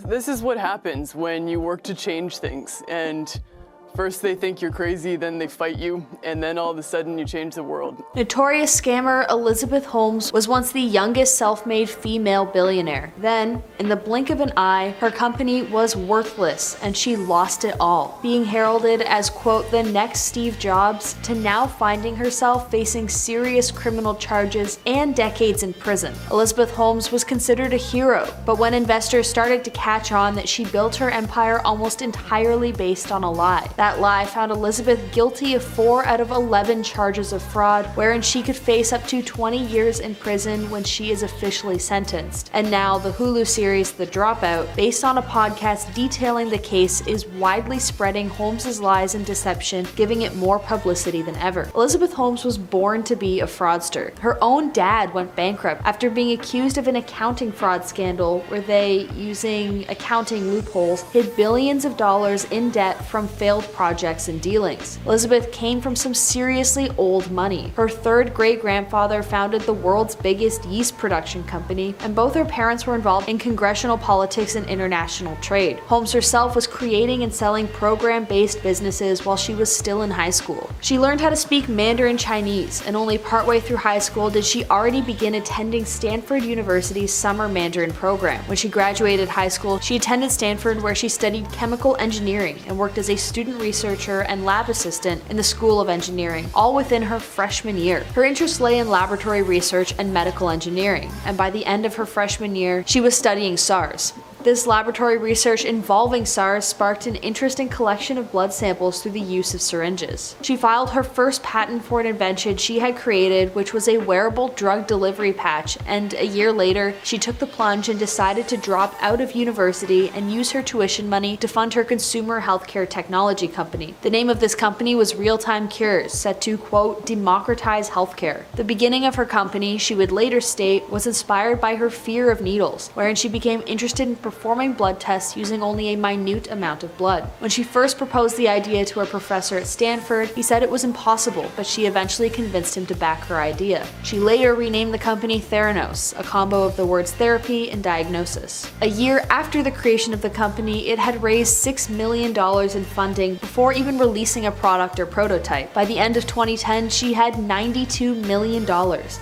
This is what happens when you work to change things, and first they think you're crazy, then they fight you, and then all of a sudden you change the world. Notorious scammer Elizabeth Holmes was once the youngest self-made female billionaire. Then, in the blink of an eye, her company was worthless and she lost it all, being heralded as, quote, the next Steve Jobs, to now finding herself facing serious criminal charges and decades in prison. Elizabeth Holmes was considered a hero, but when investors started to catch on that she built her empire almost entirely based on a lie, that lie found Elizabeth guilty of 4 out of 11 charges of fraud, wherein she could face up to 20 years in prison when she is officially sentenced. And now the Hulu series The Dropout, based on a podcast detailing the case, is widely spreading Holmes' lies and deception, giving it more publicity than ever. Elizabeth Holmes was born to be a fraudster. Her own dad went bankrupt after being accused of an accounting fraud scandal where they, using accounting loopholes, hid billions of dollars in debt from failed projects and dealings. Elizabeth came from some seriously old money. Her third great-grandfather founded the world's biggest yeast production company, and both her parents were involved in congressional politics and international trade. Holmes herself was creating and selling program-based businesses while she was still in high school. She learned how to speak Mandarin Chinese, and only partway through high school did she already begin attending Stanford University's summer Mandarin program. When she graduated high school, she attended Stanford, where she studied chemical engineering and worked as a student researcher and lab assistant in the School of Engineering, all within her freshman year. Her interests lay in laboratory research and medical engineering, and by the end of her freshman year, she was studying SARS. This laboratory research involving SARS sparked an interest in collection of blood samples through the use of syringes. She filed her first patent for an invention she had created, which was a wearable drug delivery patch, and a year later, she took the plunge and decided to drop out of university and use her tuition money to fund her consumer healthcare technology company. The name of this company was Real-Time Cures, set to, quote, democratize healthcare. The beginning of her company, she would later state, was inspired by her fear of needles, wherein she became interested in performing blood tests using only a minute amount of blood. When she first proposed the idea to her professor at Stanford, he said it was impossible, but she eventually convinced him to back her idea. She later renamed the company Theranos, a combo of the words therapy and diagnosis. A year after the creation of the company, it had raised $6 million in funding before even releasing a product or prototype. By the end of 2010, she had $92 million.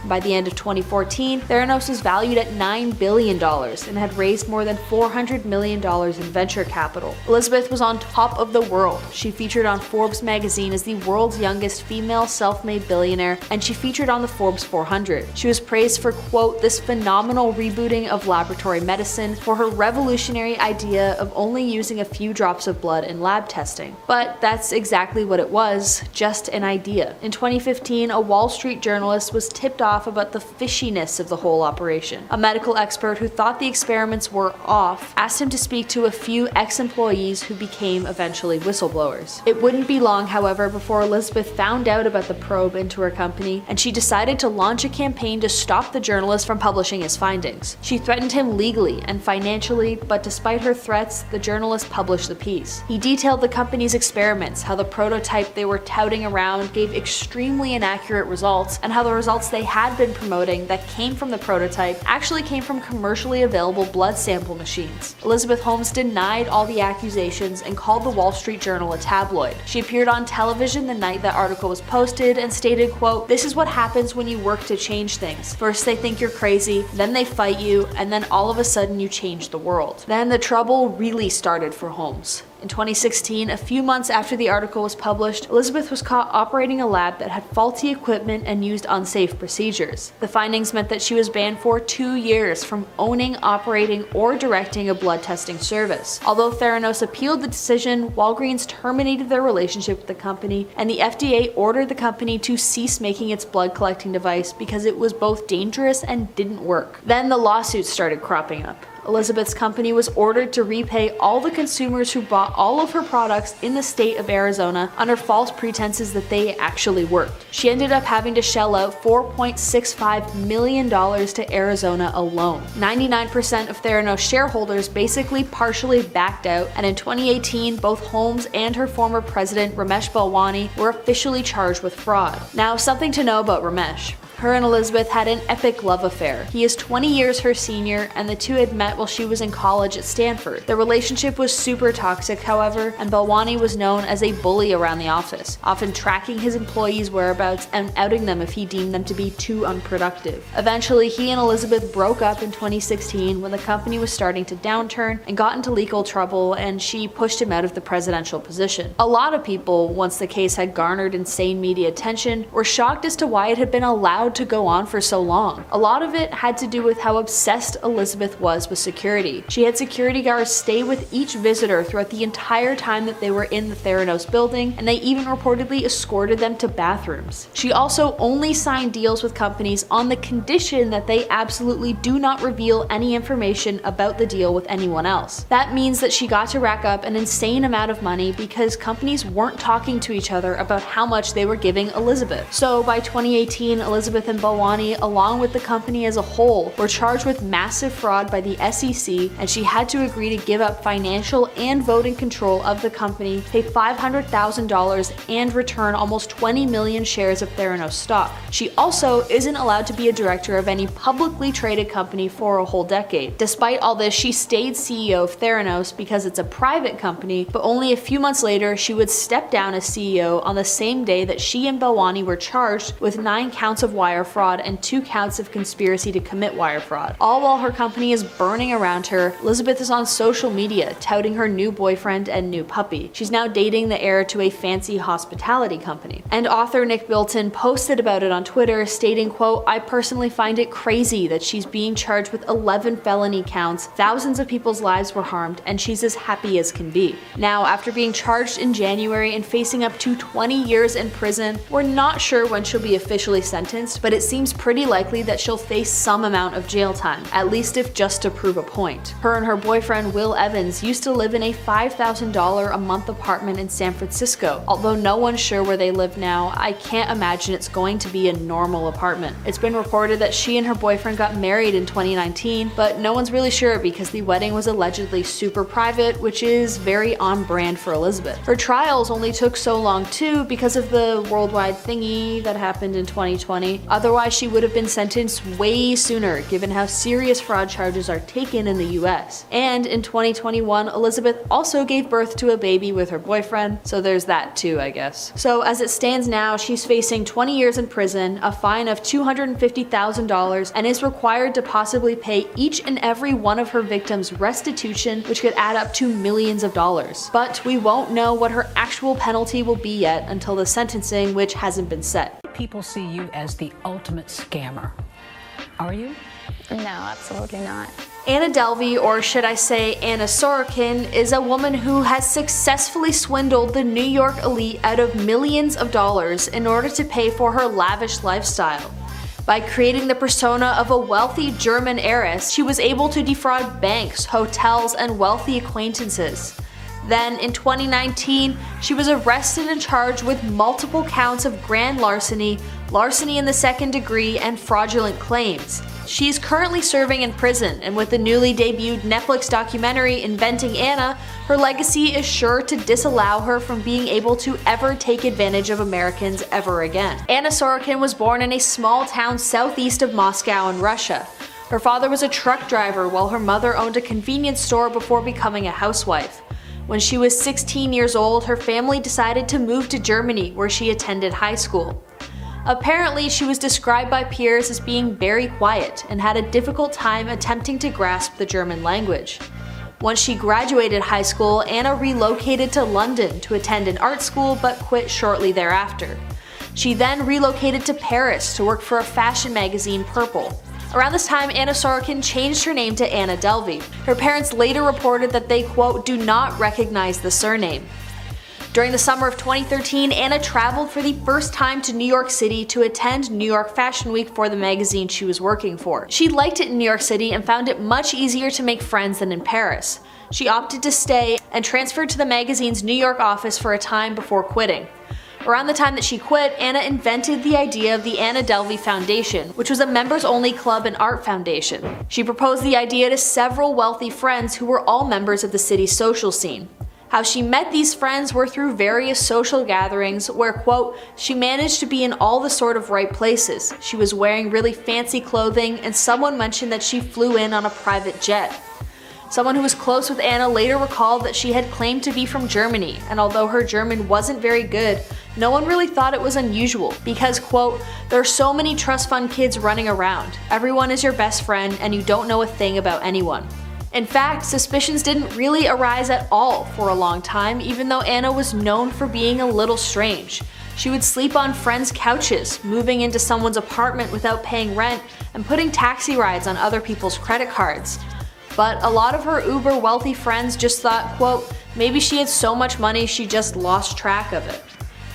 By the end of 2014, Theranos was valued at $9 billion and had raised more than $400 million in venture capital. Elizabeth was on top of the world. She featured on Forbes magazine as the world's youngest female self-made billionaire, and she featured on the Forbes 400. She was praised for, quote, this phenomenal rebooting of laboratory medicine, for her revolutionary idea of only using a few drops of blood in lab testing. But that's exactly what it was, just an idea. In 2015, a Wall Street journalist was tipped off about the fishiness of the whole operation. A medical expert who thought the experiments were off asked him to speak to a few ex-employees who became eventually whistleblowers. It wouldn't be long, however, before Elizabeth found out about the probe into her company, and she decided to launch a campaign to stop the journalist from publishing his findings. She threatened him legally and financially, but despite her threats, the journalist published the piece. He detailed the company's experiments, how the prototype they were touting around gave extremely inaccurate results, and how the results they had been promoting that came from the prototype actually came from commercially available blood sample machines. Elizabeth Holmes denied all the accusations and called the Wall Street Journal a tabloid. She appeared on television the night that article was posted and stated, quote, this is what happens when you work to change things. First they think you're crazy, then they fight you, and then all of a sudden you change the world. Then the trouble really started for Holmes. In 2016, a few months after the article was published, Elizabeth was caught operating a lab that had faulty equipment and used unsafe procedures. The findings meant that she was banned for 2 years from owning, operating, or directing a blood testing service. Although Theranos appealed the decision, Walgreens terminated their relationship with the company, and the FDA ordered the company to cease making its blood collecting device because it was both dangerous and didn't work. Then the lawsuits started cropping up. Elizabeth's company was ordered to repay all the consumers who bought all of her products in the state of Arizona under false pretenses that they actually worked. She ended up having to shell out $4.65 million to Arizona alone. 99% of Theranos shareholders basically partially backed out, and in 2018, both Holmes and her former president Ramesh Balwani were officially charged with fraud. Now, something to know about Ramesh. Her and Elizabeth had an epic love affair. He is 20 years her senior, and the two had met while she was in college at Stanford. Their relationship was super toxic, however, and Balwani was known as a bully around the office, often tracking his employees' whereabouts and outing them if he deemed them to be too unproductive. Eventually, he and Elizabeth broke up in 2016 when the company was starting to downturn and got into legal trouble, and she pushed him out of the presidential position. A lot of people, once the case had garnered insane media attention, were shocked as to why it had been allowed to go on for so long. A lot of it had to do with how obsessed Elizabeth was with security. She had security guards stay with each visitor throughout the entire time that they were in the Theranos building, and they even reportedly escorted them to bathrooms. She also only signed deals with companies on the condition that they absolutely do not reveal any information about the deal with anyone else. That means that she got to rack up an insane amount of money because companies weren't talking to each other about how much they were giving Elizabeth. So by 2018, Elizabeth and Balwani, along with the company as a whole, were charged with massive fraud by the SEC, and she had to agree to give up financial and voting control of the company, pay $500,000, and return almost 20 million shares of Theranos stock. She also isn't allowed to be a director of any publicly traded company for a whole decade. Despite all this, she stayed CEO of Theranos because it's a private company, but only a few months later, she would step down as CEO on the same day that she and Balwani were charged with 9 counts of wire fraud and 2 counts of conspiracy to commit wire fraud. All while her company is burning around her, Elizabeth is on social media touting her new boyfriend and new puppy. She's now dating the heir to a fancy hospitality company. And author Nick Bilton posted about it on Twitter, stating, quote, "I personally find it crazy that she's being charged with 11 felony counts, thousands of people's lives were harmed, and she's as happy as can be." Now, after being charged in January and facing up to 20 years in prison, we're not sure when she'll be officially sentenced, but it seems pretty likely that she'll face some amount of jail time, at least if just to prove a point. Her and her boyfriend Will Evans used to live in a $5,000 a month apartment in San Francisco. Although no one's sure where they live now, I can't imagine it's going to be a normal apartment. It's been reported that she and her boyfriend got married in 2019, but no one's really sure because the wedding was allegedly super private, which is very on brand for Elizabeth. Her trials only took so long too because of the worldwide thingy that happened in 2020. Otherwise, she would have been sentenced way sooner given how serious fraud charges are taken in the US. And in 2021, Elizabeth also gave birth to a baby with her boyfriend, so there's that too, I guess. So as it stands now, she's facing 20 years in prison, a fine of $250,000, and is required to possibly pay each and every one of her victims restitution, which could add up to millions of dollars. But we won't know what her actual penalty will be yet until the sentencing, which hasn't been set. People see you as the ultimate scammer. Are you? No, absolutely not. Anna Delvey, or should I say Anna Sorokin, is a woman who has successfully swindled the New York elite out of millions of dollars in order to pay for her lavish lifestyle. By creating the persona of a wealthy German heiress, she was able to defraud banks, hotels, and wealthy acquaintances. Then, in 2019, she was arrested and charged with multiple counts of grand larceny, larceny in the second degree, and fraudulent claims. She is currently serving in prison, and with the newly debuted Netflix documentary Inventing Anna, her legacy is sure to disallow her from being able to ever take advantage of Americans ever again. Anna Sorokin was born in a small town southeast of Moscow in Russia. Her father was a truck driver while her mother owned a convenience store before becoming a housewife. When she was 16 years old, her family decided to move to Germany, where she attended high school. Apparently, she was described by peers as being very quiet and had a difficult time attempting to grasp the German language. Once she graduated high school, Anna relocated to London to attend an art school but quit shortly thereafter. She then relocated to Paris to work for a fashion magazine, Purple. Around this time, Anna Sorokin changed her name to Anna Delvey. Her parents later reported that they, quote, "do not recognize the surname." During the summer of 2013, Anna traveled for the first time to New York City to attend New York Fashion Week for the magazine she was working for. She liked it in New York City and found it much easier to make friends than in Paris. She opted to stay and transferred to the magazine's New York office for a time before quitting. Around the time that she quit, Anna invented the idea of the Anna Delvey Foundation, which was a members-only club and art foundation. She proposed the idea to several wealthy friends who were all members of the city's social scene. How she met these friends were through various social gatherings where, quote, she managed to be in all the sort of right places. She was wearing really fancy clothing, and someone mentioned that she flew in on a private jet. Someone who was close with Anna later recalled that she had claimed to be from Germany, and although her German wasn't very good, no one really thought it was unusual because, quote, there are so many trust fund kids running around. Everyone is your best friend and you don't know a thing about anyone. In fact, suspicions didn't really arise at all for a long time, even though Anna was known for being a little strange. She would sleep on friends' couches, moving into someone's apartment without paying rent, and putting taxi rides on other people's credit cards. But a lot of her uber wealthy friends just thought, quote, maybe she had so much money she just lost track of it.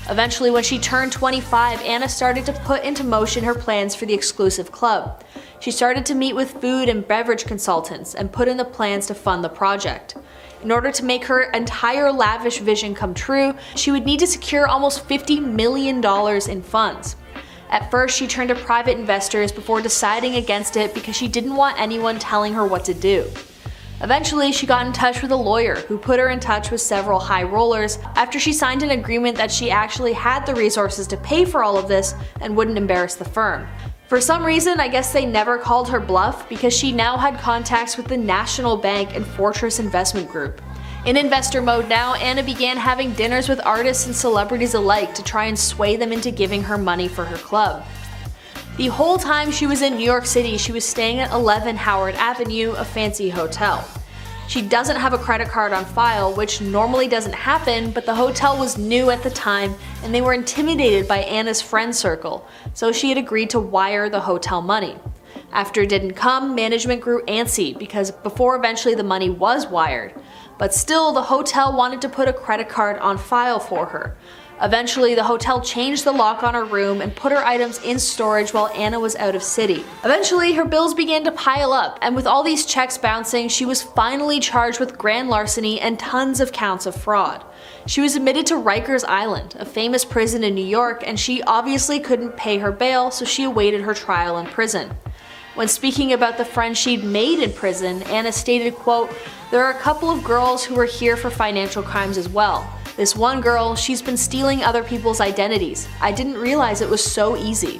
Eventually, when she turned 25, Anna started to put into motion her plans for the exclusive club. She started to meet with food and beverage consultants and put in the plans to fund the project. In order to make her entire lavish vision come true, she would need to secure almost $50 million in funds. At first, she turned to private investors before deciding against it because she didn't want anyone telling her what to do. Eventually, she got in touch with a lawyer who put her in touch with several high rollers after she signed an agreement that she actually had the resources to pay for all of this and wouldn't embarrass the firm. For some reason, I guess they never called her bluff because she now had contacts with the National Bank and Fortress Investment Group. In investor mode now, Anna began having dinners with artists and celebrities alike to try and sway them into giving her money for her club. The whole time she was in New York City, she was staying at 11 Howard Avenue, a fancy hotel. She doesn't have a credit card on file, which normally doesn't happen, but the hotel was new at the time and they were intimidated by Anna's friend circle, so she had agreed to wire the hotel money. After it didn't come, management grew antsy because before eventually the money was wired. But still, the hotel wanted to put a credit card on file for her. Eventually, the hotel changed the lock on her room and put her items in storage while Anna was out of city. Eventually, her bills began to pile up, and with all these checks bouncing, she was finally charged with grand larceny and tons of counts of fraud. She was admitted to Rikers Island, a famous prison in New York, and she obviously couldn't pay her bail, so she awaited her trial in prison. When speaking about the friends she'd made in prison, Anna stated, quote, there are a couple of girls who are here for financial crimes as well. This one girl, she's been stealing other people's identities. I didn't realize it was so easy.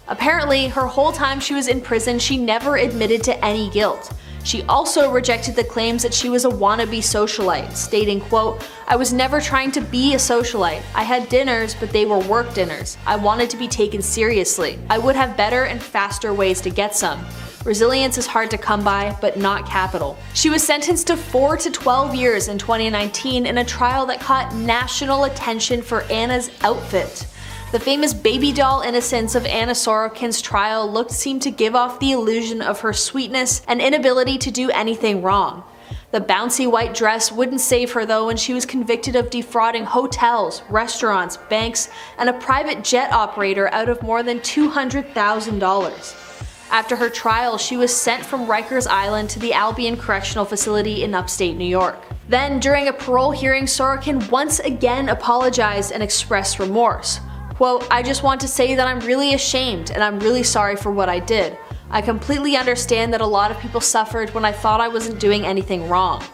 Apparently, her whole time she was in prison, she never admitted to any guilt. She also rejected the claims that she was a wannabe socialite, stating, quote, I was never trying to be a socialite. I had dinners, but they were work dinners. I wanted to be taken seriously. I would have better and faster ways to get some. Resilience is hard to come by, but not capital. She was sentenced to 4 to 12 years in 2019 in a trial that caught national attention for Anna's outfit. The famous baby doll innocence of Anna Sorokin's trial seemed to give off the illusion of her sweetness and inability to do anything wrong. The bouncy white dress wouldn't save her though, and she was convicted of defrauding hotels, restaurants, banks, and a private jet operator out of more than $200,000. After her trial, she was sent from Rikers Island to the Albion Correctional Facility in upstate New York. Then, during a parole hearing, Sorokin once again apologized and expressed remorse. Quote, I just want to say that I'm really ashamed and I'm really sorry for what I did. I completely understand that a lot of people suffered when I thought I wasn't doing anything wrong.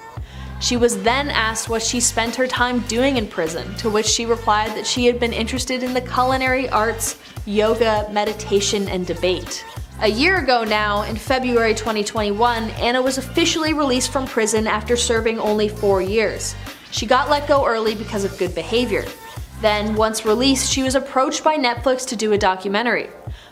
She was then asked what she spent her time doing in prison, to which she replied that she had been interested in the culinary arts, yoga, meditation, and debate. A year ago now, in February 2021, Anna was officially released from prison after serving only 4 years. She got let go early because of good behavior. Then, once released, she was approached by Netflix to do a documentary.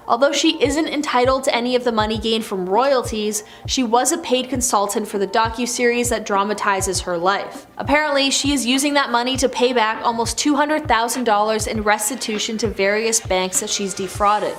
Although she isn't entitled to any of the money gained from royalties, she was a paid consultant for the docuseries that dramatizes her life. Apparently, she is using that money to pay back almost $200,000 in restitution to various banks that she's defrauded.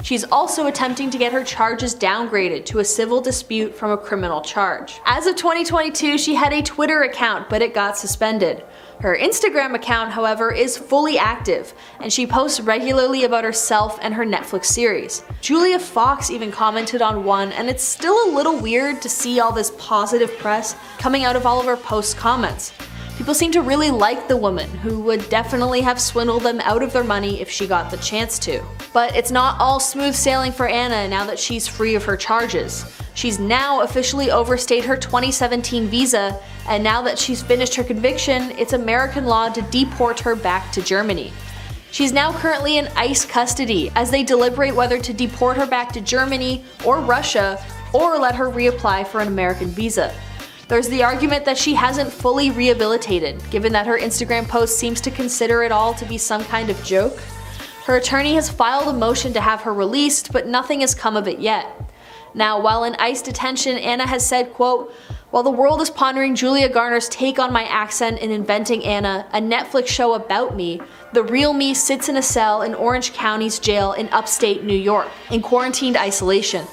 She's also attempting to get her charges downgraded to a civil dispute from a criminal charge. As of 2022, she had a Twitter account, but it got suspended. Her Instagram account, however, is fully active, and she posts regularly about herself and her Netflix series. Julia Fox even commented on one, and it's still a little weird to see all this positive press coming out of all of her post comments. People seem to really like the woman, who would definitely have swindled them out of their money if she got the chance to. But it's not all smooth sailing for Anna now that she's free of her charges. She's now officially overstayed her 2017 visa, and now that she's finished her conviction, it's American law to deport her back to Germany. She's now currently in ICE custody as they deliberate whether to deport her back to Germany or Russia, or let her reapply for an American visa. There's the argument that she hasn't fully rehabilitated, given that her Instagram post seems to consider it all to be some kind of joke. Her attorney has filed a motion to have her released, but nothing has come of it yet. Now, while in ICE detention, Anna has said, quote, "While the world is pondering Julia Garner's take on my accent in Inventing Anna, a Netflix show about me, the real me sits in a cell in Orange County's jail in upstate New York, in quarantined isolation.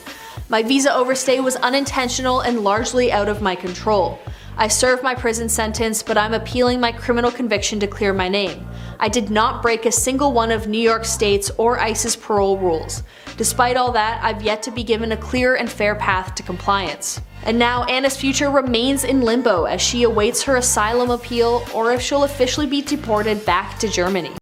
My visa overstay was unintentional and largely out of my control. I served my prison sentence, but I'm appealing my criminal conviction to clear my name. I did not break a single one of New York State's or ICE's parole rules. Despite all that, I've yet to be given a clear and fair path to compliance." And now Anna's future remains in limbo as she awaits her asylum appeal or if she'll officially be deported back to Germany.